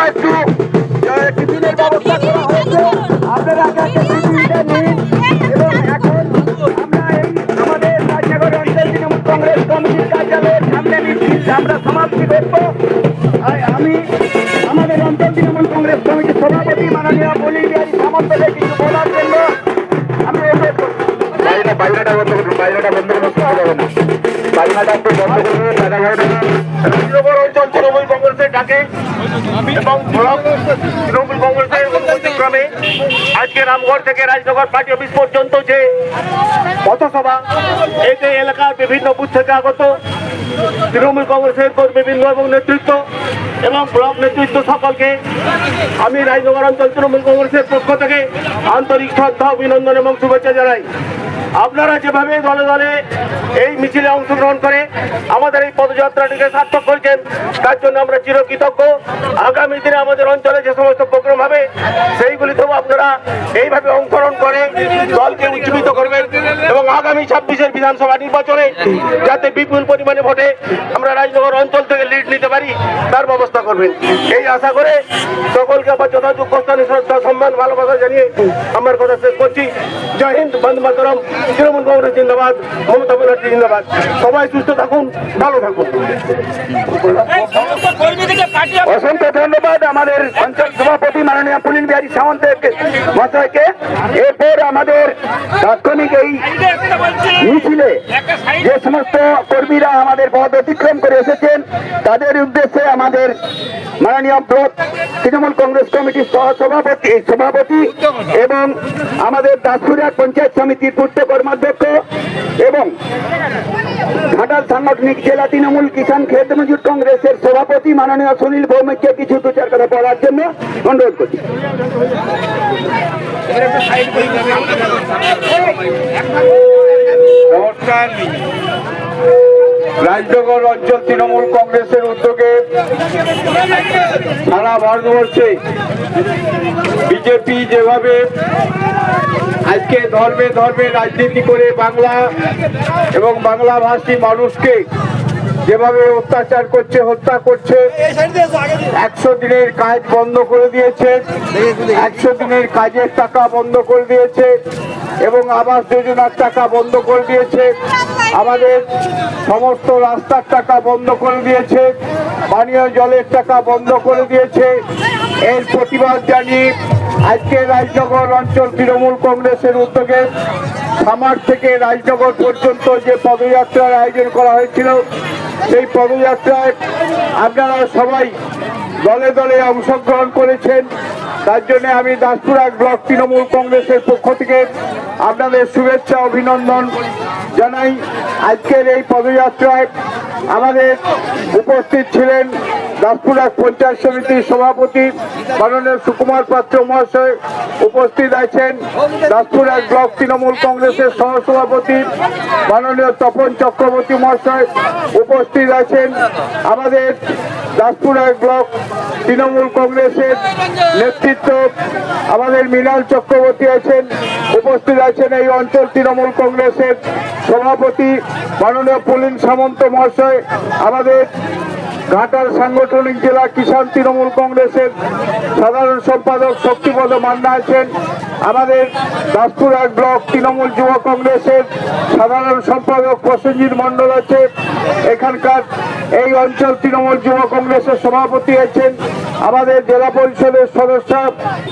একটু টিফিনের ব্যবস্থা করা হয়েছে, আপনারা আগে টিফিনটা নিন। এবং এখন আমরা এই আমাদের রাজনগর অঞ্চল তৃণমূল কংগ্রেস কমিটির কার্যালয়ের সামনে মিছিল আমরা সমাপ্তি করব। আমি আমাদের অঞ্চল তৃণমূল কংগ্রেস কমিটির সভাপতি মাননীয় পুলিন বিহারী সামন্তকে কিছু বলার জন্য আমি অনুরোধ করছি। বাইরেটা বন্ধ করুন, বাইরেটা বন্ধ করতে হবে না, বাইরেটা একটু বন্ধ করুন। রাজনগর অঞ্চল তৃণমূল কংগ্রেসের ডাকে এবং তৃণমূল কংগ্রেসের অনুমতিক্রমে আজকে রামগড় থেকে রাজনগর পার্টি অফিস পর্যন্ত যে পথসভা, এতে এলাকার বিভিন্ন বুথ থেকে আগত তৃণমূল কংগ্রেসের কর্মীবৃন্দ এবং নেতৃত্ব এবং ব্লক নেতৃত্ব সকলকে আমি রাজনগর অঞ্চল তৃণমূল কংগ্রেসের পক্ষ থেকে আন্তরিক শ্রদ্ধা, অভিনন্দন এবং শুভেচ্ছা জানাই। আপনারা যেভাবে দলে দলে এই মিছিলে অংশগ্রহণ করে আমাদের এই পদযাত্রাটিকে সার্থক করেছেন, তার জন্য আমরা চিরকৃতজ্ঞ। আগামী দিনে আমাদের অঞ্চলে যে সমস্ত প্রোগ্রাম হবে সেইগুলিতেও আপনারা এইভাবে অংশগ্রহণ করে দলকে উজ্জীবিত করবেন এবং আগামী 26-এর বিধানসভা নির্বাচনে যাতে বিপুল পরিমাণে ভোটে আমরা রাজনগর অঞ্চল থেকে লিড নিতে পারি তার ব্যবস্থা করবেন, এই আশা করে সকলকে আবার যথাযোগ্য স্থানে শ্রদ্ধা, সম্মান, ভালোবাসা জানিয়ে আমার কথা শেষ করছি। জয় হিন্দ, বন্দে মাতরম, তৃণমূল কংগ্রেস জিন্দাবাদ, মমতা ব্যানার্জি জিন্দাবাদ। সবাই সুস্থ থাকুন, ভালো থাকুন। অসংখ্য ধন্যবাদ আমাদের অঞ্চল সভাপতি মাননীয় পুলিন বিহারী সামন্ত মহাশয়কে। এরপর আমাদের তাৎক্ষণিক এই মিছিলে যে সমস্ত কর্মীরা আমাদের পথ অতিক্রম করে এসেছেন তাদের উদ্দেশ্যে আমাদের মাননীয় ব্লক তৃণমূল কংগ্রেস কমিটির সভাপতি এবং আমাদের দাসপুরহাট পঞ্চায়েত সমিতির পূর্ত কর্মাধ্যক্ষ এবং ঘাটাল সাংগঠনিক জেলা তৃণমূল কিষাণ খেত মজুর কংগ্রেসের সভাপতি মাননীয় সুনীল ভৌমিককে কিছু দু চার কথা বলার জন্য অনুরোধ করছি। নমস্কার। রাজনগর অঞ্চল তৃণমূল কংগ্রেসের উদ্যোগে সারা ভারতবর্ষে বিজেপি যেভাবে আজকে ধর্মে ধর্মে রাজনীতি করে বাংলা এবং বাংলাভাষী মানুষকে যেভাবে অত্যাচার করছে, হত্যা করছে, 100 দিনের কাজ বন্ধ করে দিয়েছে, 100 দিনের কাজের টাকা বন্ধ করে দিয়েছে এবং আবাস যোজনার টাকা বন্ধ করে দিয়েছে, আমাদের সমস্ত রাস্তার টাকা বন্ধ করে দিয়েছে, পানীয় জলের টাকা বন্ধ করে দিয়েছে। এর প্রতিবাদ জানিয়ে আজকে রাজনগর অঞ্চল তৃণমূল কংগ্রেসের উদ্যোগে খামার থেকে রাজনগর পর্যন্ত যে পদযাত্রার আয়োজন করা হয়েছিল সেই পদযাত্রায় আপনারা সবাই দলে দলে অংশগ্রহণ করেছেন। তার জন্য আমি দাসপুরহাট ব্লক তৃণমূল কংগ্রেসের পক্ষ থেকে আপনাদের শুভেচ্ছা, অভিনন্দন জানাই। আজকের এই পদযাত্রায় আমাদের উপস্থিত ছিলেন দাসপুরহাট পঞ্চায়েত সমিতির সভাপতি মাননীয় সুকুমার পাত্র মহাশয়, উপস্থিত আছেন দাসপুরহাট ব্লক তৃণমূল কংগ্রেসের সহসভাপতি মাননীয় তপন চক্রবর্তী মহাশয়, উপস্থিত আছেন আমাদের দাসপুরহাট ব্লক তৃণমূল কংগ্রেসের নেতৃত্ব আমাদের মৃণাল চক্রবর্তী আছেন, উপস্থিত আছেন এই অঞ্চল তৃণমূল কংগ্রেসের সভাপতি মাননীয় পুলিন সামন্ত মহাশয়, আমাদের ঘাটাল সাংগঠনিক জেলা কিষাণ তৃণমূল কংগ্রেসের সাধারণ সম্পাদক শক্তিপদ মান্না আছেন, আমাদের দাসপুরহাট ব্লক তৃণমূল যুব কংগ্রেসের সাধারণ সম্পাদক প্রসেনজিৎ মণ্ডল আছে, এখানকার এই অঞ্চল তৃণমূল যুব কংগ্রেসের সভাপতি আছেন আমাদের জেলা পরিষদের সদস্য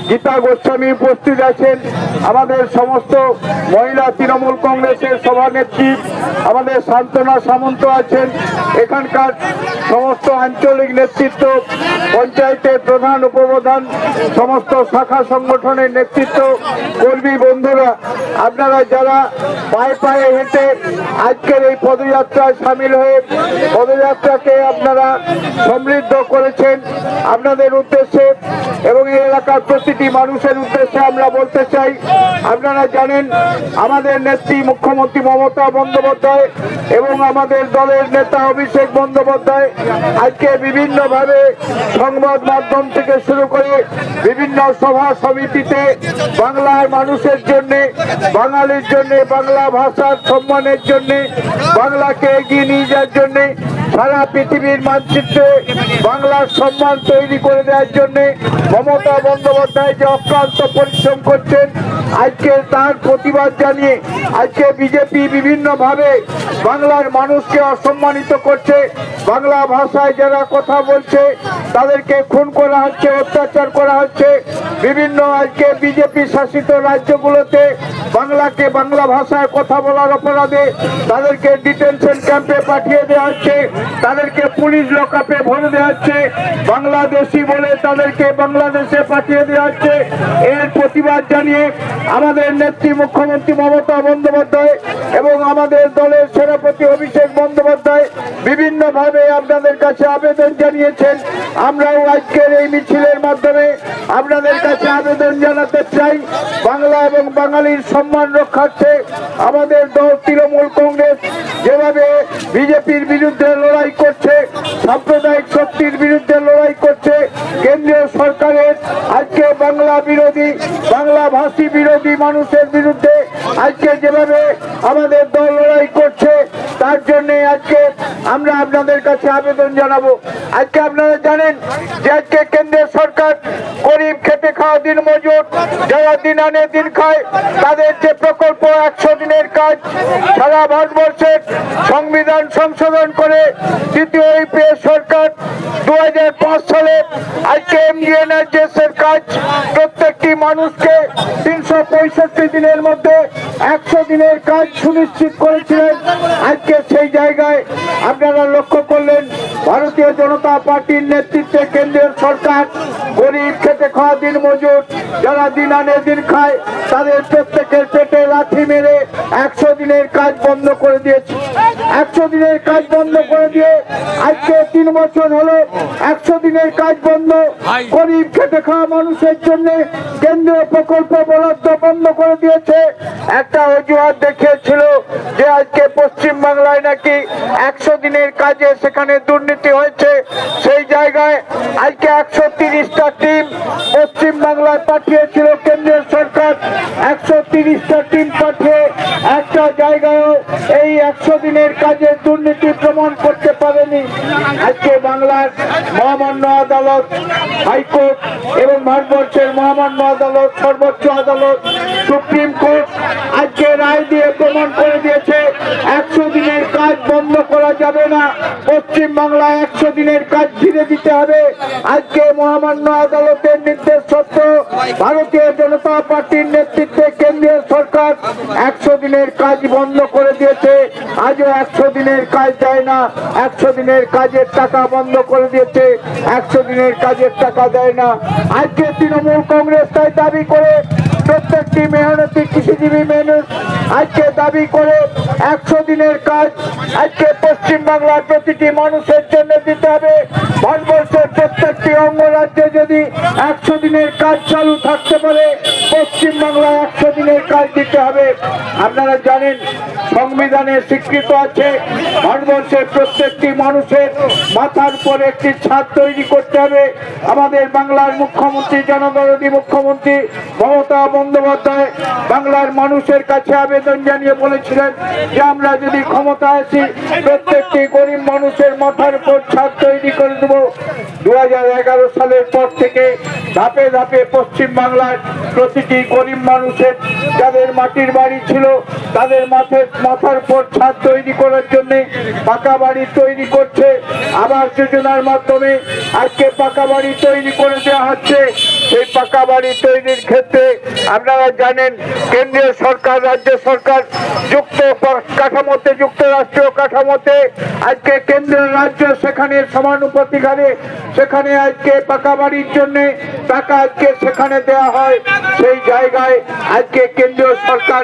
গীতা গোস্বামী, উপস্থিত আছেন আমাদের সমস্ত মহিলা তৃণমূল কংগ্রেসের সভানেত্রী আমাদের শান্তনা সামন্ত আছেন, এখানকার সমস্ত আঞ্চলিক নেতৃত্ব, পঞ্চায়েতের প্রধান উপপ্রধান, সমস্ত শাখা সংগঠনের নেতৃত্ব, কর্মী বন্ধুরা, আপনারা যারা পায়ে পায়ে হেঁটে আজকের এই পদযাত্রায় সামিল হয়ে পদযাত্রাকে আপনারা সমৃদ্ধ করেছেন, আপনাদের উদ্দেশ্যে এবং এই এলাকার প্রতিটি মানুষের উদ্দেশ্যে আমরা বলতে চাই, আপনারা জানেন আমাদের নেত্রী মুখ্যমন্ত্রী মমতা বন্দ্যোপাধ্যায় এবং আমাদের দলের নেতা অভিষেক বন্দ্যোপাধ্যায় আজকে বিভিন্নভাবে সংবাদ মাধ্যম থেকে শুরু করে বিভিন্ন সভা সমিতিতে বাংলার মানুষের জন্য, বাঙালির জন্য, বাংলা ভাষার সম্মানের জন্য, বাংলাকে এগিয়ে নিয়ে যাওয়ার জন্য সারা পৃথিবীর মানচিত্রে বাংলার সম্মান তৈরি করে দেওয়ার জন্য মমতা বন্দ্যোপাধ্যায় যে অক্লান্ত পরিশ্রম করছেন, আজকে তার প্রতিবাদ জানিয়ে আজকে বিজেপি বিভিন্নভাবে বাংলার মানুষকে অসম্মানিত করছে। বাংলা ভাষায় যারা কথা বলছে তাদেরকে খুন করা হচ্ছে, অত্যাচার করা হচ্ছে। বিভিন্ন আজকে বিজেপি শাসিত রাজ্যগুলোতে বাংলাকে বাংলা ভাষায় কথা বলার অপরাধে তাদেরকে ডিটেনশন ক্যাম্পে পাঠিয়ে দেওয়া হচ্ছে, তাদেরকে পুলিশ লকআপে ভরে দেওয়া হচ্ছে, বাংলাদেশি বলে তাদেরকে বাংলাদেশে পাঠিয়ে দেওয়া হচ্ছে। এর প্রতিবাদ জানিয়ে আমাদের নেত্রী মুখ্যমন্ত্রী মমতা বন্দ্যোপাধ্যায় এবং আমাদের দলের সেনাপতি অভিষেক বন্দ্যোপাধ্যায় বিভিন্নভাবে আপনাদের কাছে আবেদন জানিয়েছেন। আমরাও আজকের এই মিছিলের মাধ্যমে আপনাদের কাছে আবেদন জানাতে চাই, বাংলা এবং বাঙালির সম্মান রক্ষার্থে আমাদের দল তৃণমূল কংগ্রেস যেভাবে বিজেপির বিরুদ্ধে লড়াই করছে, সাম্প্রদায়িক শক্তির বিরুদ্ধে লড়াই করছে, কেন্দ্রীয় সরকারের আজকে বাংলা বিরোধী বাংলা ভাষী বিরোধী মানুষের বিরুদ্ধে আজকে যেভাবে আমাদের দল লড়াই করছে, তার জন্য আজকে আমরা আপনাদের কাছে আবেদন জানাবো। আজকে আপনারা জানেন যে আজকে কেন্দ্রীয় সরকার গরিব খেটে খাওয়া দিন মজুর যারা দিন আনে দিন খায় তাদের যে প্রকল্প 100 দিনের কাজ সারা ভারতবর্ষের সংবিধান সংশোধন করে দ্বিতীয় ইউপিএ সরকার 2005 সালে আজকে এমজিএনআরজিএস এর কাজ প্রত্যেকটি মানুষকে 365 দিনের মধ্যে 100 দিনের কাজ সুনিশ্চিত করেছিলেন। আজকে সেই জায়গায় আপনারা লক্ষ্য করলেন ভারতীয় জনতা পার্টির নেতৃত্বে কেন্দ্রীয় সরকার গরিব খেটে খাওয়া দিন মজুর যারা দিন আনে দিন খায় তাদের প্রত্যেকের পেটে লাথি মেরে 100 দিনের কাজ বন্ধ করে দিয়েছে। 100 দিনের কাজ বন্ধ করে দিয়ে আজকে 3 বছর হলো 100 দিনের কাজ বন্ধ। গরিব খেটে খাওয়া মানুষের জন্য কেন্দ্রীয় প্রকল্প বরাদ্দ বন্ধ করে দিয়েছে। একটা অজুহাত দেখিয়েছিল যে আজকে পশ্চিম বাংলায় নাকি 100 দিনের কাজে সেখানে দুর্নীতি হয়েছে। সেই জায়গায় আজকে 130টা টিম পশ্চিম বাংলায় পাঠিয়েছিল কেন্দ্রীয় সরকার। 130টা টিম পাঠিয়ে একটা জায়গায়ও এই 100 দিনের কাজে দুর্নীতি প্রমাণ করতে পারেনি। আজকে বাংলার মহামান্য আদালত, হাইকোর্ট এবং ভারতবর্ষের মহামান্য আদালত, সর্বোচ্চ আদালত, সুপ্রিম কোর্ট আজকে রায় দিয়ে প্রমাণ করে দিয়েছে 100 দিনের কাজ বন্ধ করা যাবে না। পশ্চিম বাংলায় 100 দিনের কাজ ফিরে দিতে হবে। আজকে মহামান্য আদালতের নির্দেশ সত্ত্বেও ভারতীয় জনতা পার্টির নেতৃত্বে কেন্দ্রীয় সরকার 100 দিনের কাজ বন্ধ করে দিয়েছে। আজও 100 দিনের কাজ দেয় না, 100 দিনের কাজের টাকা বন্ধ করে দিয়েছে, 100 দিনের কাজের টাকা দেয় না। আজকে তৃণমূল কংগ্রেস তাই দাবি করে প্রত্যেকটি মেহনতি কৃষিজীবী মানুষ আজকে দাবি করে 100 দিনের কাজ আজকে পশ্চিম বাংলার প্রতিটি মানুষের জন্য দিতে হবে। ভারতবর্ষের প্রত্যেকটি অঙ্গরাজ্যে যদি 100 দিনের কাজ চালু থাকতে পারে, পশ্চিম বাংলায় 100 দিনের কাজ দিতে হবে। আপনারা জানেন সংবিধানে স্বীকৃত আছে ভারতবর্ষের প্রত্যেকটি মানুষের মাথার উপর একটি ছাদ তৈরি করতে হবে। আমাদের বাংলার মুখ্যমন্ত্রী, জনদরদী মুখ্যমন্ত্রী মমতা বন্দ্যোপাধ্যায় বাংলার মানুষের কাছে আবেদন জানিয়ে বলেছিলেন যে আমরা যদি ক্ষমতা আসি প্রত্যেকটি গরিব মানুষের মাথার উপর ছাদ তৈরি করে দেব। 2011 সালের পর থেকে ধাপে ধাপে পশ্চিম বাংলার প্রতিটি গরিব মানুষের যাদের মাটির বাড়ি ছিল তাদের মাথার উপর ছাদ তৈরি করার জন্য পাকা বাড়ি তৈরি করছে। আবাস যোজনার মাধ্যমে আজকে পাকা বাড়ি তৈরি করে দেওয়া হচ্ছে। সেই পাকা বাড়ি তৈরির ক্ষেত্রে আপনারা জানেন কেন্দ্রীয় সরকার, রাজ্য সরকার যুক্ত কাঠামোতে, যুক্তরাষ্ট্রীয় কাঠামোতে আজকে কেন্দ্র রাজ্য সেখানে সমানুপাতিক হারে সেখানে আজকে পাকা বাড়ির জন্য টাকা আজকে সেখানে দেওয়া হয়। সেই জায়গায় আজকে কেন্দ্রীয় সরকার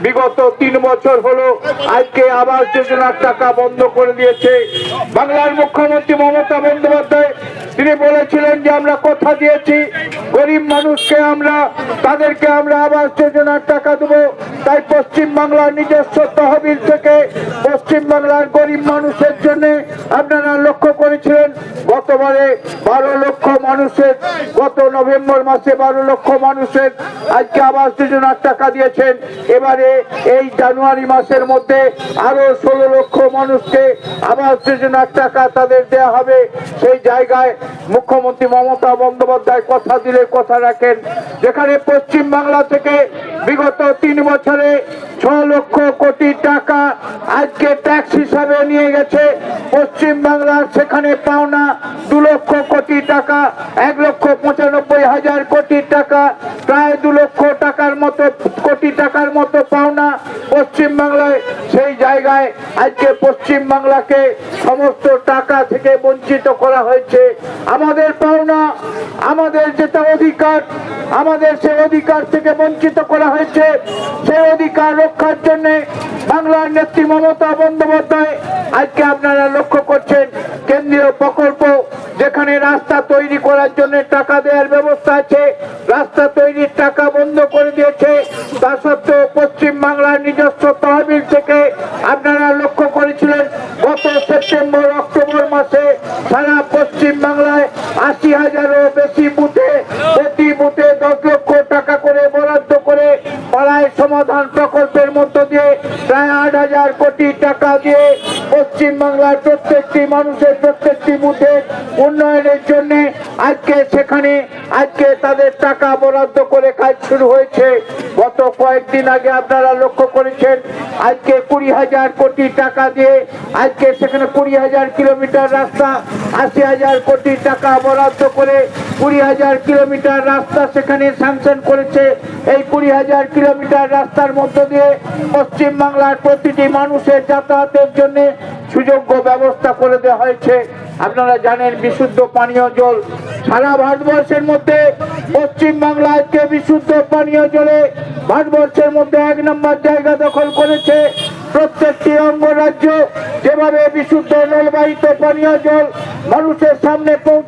বিগত 3 বছর হলো আজকে আবাস যোজনার টাকা বন্ধ করে দিয়েছে। বাংলার মুখ্যমন্ত্রী মমতা বন্দ্যোপাধ্যায় তিনি বলেছিলেন যে আমরা কথা দিয়েছি গরিব মানুষকে তাদেরকে আমরা আবাস যোজনার টাকা দেবো। তাই পশ্চিম বাংলার নিজস্ব তহবিল থেকে পশ্চিম বাংলার গরিব মানুষের জন্য আপনারা লক্ষ্য করেছিলেন গতবারে 12 লক্ষ মানুষের, গত নভেম্বর মাসে 12 লক্ষ মানুষের আজকে আবাস যোজনার টাকা দিয়েছেন। এবারে এই জানুয়ারি মাসের মধ্যে আরো 16 লক্ষ মানুষকে আবাস যোজনার টাকা তাদের দেওয়া হবে। সেই জায়গায় মুখ্যমন্ত্রী মমতা বন্দ্যোপাধ্যায় কথা দিলে কথা রাখেন। যেখানে পশ্চিম বাংলা থেকে বিগত 3 বছরে 6 লক্ষ কোটি টাকা আজকে ট্যাক্স হিসাবে নিয়ে গেছে পশ্চিম বাংলার, সেখানে পাওনা 2 লক্ষ কোটি টাকা, 1,95,000 কোটি টাকা, প্রায় 2 লক্ষ টাকার মতো কোটি টাকার মতো পাওনা পশ্চিম বাংলায়। সেই জায়গায় আজকে পশ্চিম বাংলাকে সমস্ত টাকা থেকে বঞ্চিত করা হয়েছে। আমাদের পাওনা, আমাদের যেটা অধিকার, আমাদের সেই অধিকার থেকে বঞ্চিত করা হয়েছে। সেই অধিকার রক্ষার জন্য বাংলার নেত্রী মমতা বন্দ্যোপাধ্যায় আজকে আপনারা লক্ষ্য করছেন কেন্দ্রীয় প্রকল্প, যেখানে রাস্তা তৈরি করার জন্য টাকা দেওয়ার ব্যবস্থা আছে, রাস্তা তৈরির টাকা বন্ধ করে দিয়েছে। তা সত্ত্বেও পশ্চিম বাংলার নিজস্ব তহবিল থেকে আপনারা লক্ষ্য করেছিলেন গত সেপ্টেম্বর অক্টোবর মাসে সারা পশ্চিম বাংলায় 80,000-এরও বেশি বুথে, প্রতি বুথে 10 লক্ষ টাকা করে বরাদ্দ করে পাড়ায় সমাধান প্রকল্পের মধ্য দিয়ে প্রায় 8,000 কোটি টাকা দিয়ে পশ্চিম বাংলার প্রত্যেকটি মানুষের প্রত্যেকটি বুথে উন্নয়নের জন্য আজকে সেখানে আজকে তাদের টাকা বরাদ্দ করে কাজ শুরু হয়েছে। গত কয়েকদিন আগে আপনারা লক্ষ্য করেছেন আজকে 20,000 কোটি টাকা দিয়ে আজকে সেখানে 20,000 কিলোমিটার রাস্তা, 80,000 কোটি টাকা বরাদ্দ করে 20,000 কিলোমিটার রাস্তা সেখানে স্যাংশন করেছে। এই 20,000 কিলোমিটার রাস্তার মধ্য দিয়ে পশ্চিম বাংলার প্রতিটি মানুষের যাতায়াতের জন্য সুযোগ্য ব্যবস্থা করে দেওয়া হয়েছে। আপনারা জানেন বিশুদ্ধ পানীয় জল সারা ভারতবর্ষের মধ্যে পশ্চিম বাংলা আজকে বিশুদ্ধ পানীয় জলে ভারতবর্ষের মধ্যে 1 নম্বর জায়গা দখল করেছে। প্রত্যেকটি অঙ্গরাজ্য যেভাবে বিশুদ্ধ নলবাহিত পানীয় জল মানুষের সামনে পৌঁছে